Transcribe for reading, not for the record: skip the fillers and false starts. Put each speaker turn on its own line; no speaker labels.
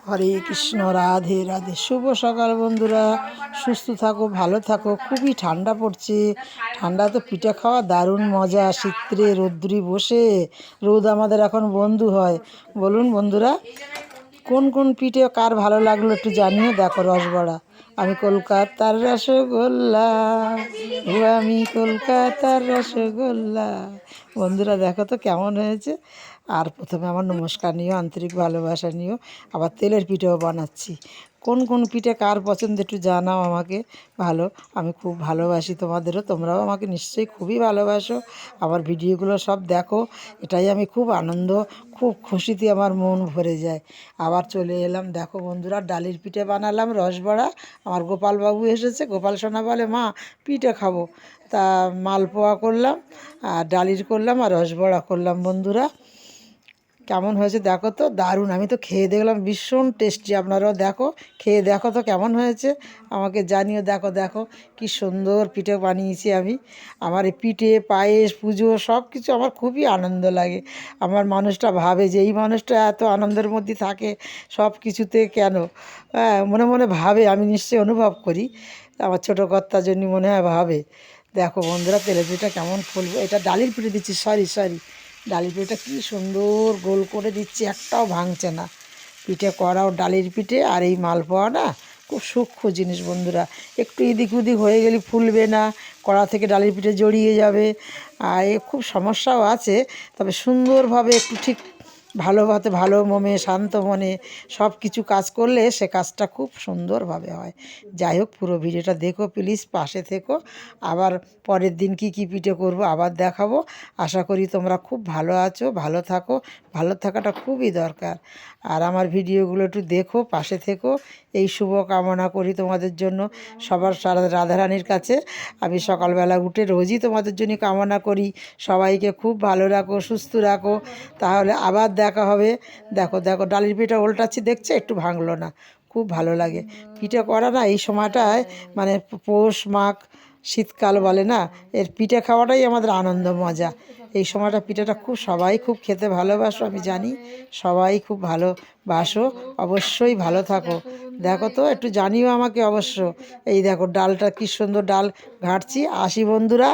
হরে কৃষ্ণ, রাধে রাধে। শুভ সকাল বন্ধুরা, সুস্থ থাকো, ভালো থাকো। খুবই ঠান্ডা পড়ছে, ঠান্ডা তো পিঠে খাওয়া দারুণ মজা। শীতে রোদ্দুরি বসে, রোদ আমাদের এখন বন্ধু হয়। বলুন বন্ধুরা, কোন কোন পিঠে কার ভালো লাগলো একটু জানিও। দেখো রসবড়া, আমি কলকাতার রসগোল্লা, ও আমি কলকাতার রসগোল্লা। বন্ধুরা দেখো তো কেমন হয়েছে। আর প্রথমে আমার নমস্কার নিও, আন্তরিক ভালোবাসা নিও। আবার তেলের পিঠেও বানাচ্ছি। কোন কোন পিঠে কার পছন্দ একটু জানাও আমাকে। ভালো, আমি খুব ভালোবাসি তোমাদেরও, তোমরাও আমাকে নিশ্চয়ই খুবই ভালোবাসো। আমার ভিডিওগুলো সব দেখো, এটাই আমি খুব আনন্দ, খুব খুশিতে আমার মন ভরে যায়। আবার চলে এলাম, দেখো বন্ধুরা, ডালির পিঠে বানালাম, রসবড়া। আমার গোপালবাবু এসেছে, গোপাল সোনা বলে মা পিঠে খাবো, তা মালপোয়া করলাম, আর ডালির করলাম, আর রসবড়া করলাম। বন্ধুরা কেমন হয়েছে দেখো তো, দারুণ। আমি তো খেয়ে দেখলাম, ভীষণ টেস্টি। আপনারাও দেখো, খেয়ে দেখো তো কেমন হয়েছে, আমাকে জানিও। দেখো দেখো কি সুন্দর পিঠে বানিয়েছি আমি। আমার এই পিঠে, পায়েস, পুজো সব কিছু আমার খুবই আনন্দ লাগে। আমার মানুষটা ভাবে যে এই মানুষটা এত আনন্দের মধ্যে থাকে সব কিছুতে কেন, হ্যাঁ মনে মনে ভাবে, আমি নিশ্চয়ই অনুভব করি। আমার ছোটো কর্তার জন্য মনে হয় ভাবে। দেখো বন্ধুরা, তেলের পিঠা কেমন ফুলবো, এটা ডালির পিঠে দিচ্ছি, সরি সরি, ডালির পিঠেটা কী সুন্দর গোল করে দিচ্ছি, একটাও ভাঙছে না। পিঠে করাও ডালির পিঠে, আর এই মালপোয়া না খুব সূক্ষ্ম জিনিস বন্ধুরা। একটু এদিক ওদিক হয়ে গেলে ফুলবে না, কড়া থেকে ডালির পিঠে জড়িয়ে যাবে। আর এ খুব সমস্যাও আছে, তবে সুন্দরভাবে একটু ঠিক ভালোভাবে, ভালো মনে, শান্ত মনে সব কিছু কাজ করলে সে কাজটা খুব সুন্দরভাবে হয়। যাই হোক, পুরো ভিডিওটা দেখো প্লিজ, পাশে থেকো। আবার পরের দিন কি কি পিঠে করব আবার দেখাবো। আশা করি তোমরা খুব ভালো আছো, ভালো থাকো। ভালো থাকাটা খুবই দরকার। আর আমার ভিডিওগুলো একটু দেখো, পাশে থেকো, এই শুভ কামনা করি তোমাদের জন্য। সবার সারা রাধারানীর কাছে আমি সকালবেলা উঠে রোজই তোমাদের জন্য কামনা করি, সবাইকে খুব ভালো রাখো, সুস্থ রাখো। তাহলে আবার দেখা হবে। দেখো দেখো ডালির পিঠা উল্টাচ্ছি, দেখছে একটু ভাঙলো না, খুব ভালো লাগে পিঠে করা না এই সময়টায়। মানে পৌষ মাঘ শীতকাল বলে না, এর পিঠে খাওয়াটাই আমাদের আনন্দ মজা। এই সময়টা পিঠেটা খুব সবাই খুব খেতে ভালোবাসো, আমি জানি সবাই খুব ভালোবাসো। অবশ্যই ভালো থাকো। দেখো তো একটু জানিও আমাকে অবশ্য। এই দেখো ডালটা কি সুন্দর ডাল ঘাঁটছি। আসি বন্ধুরা।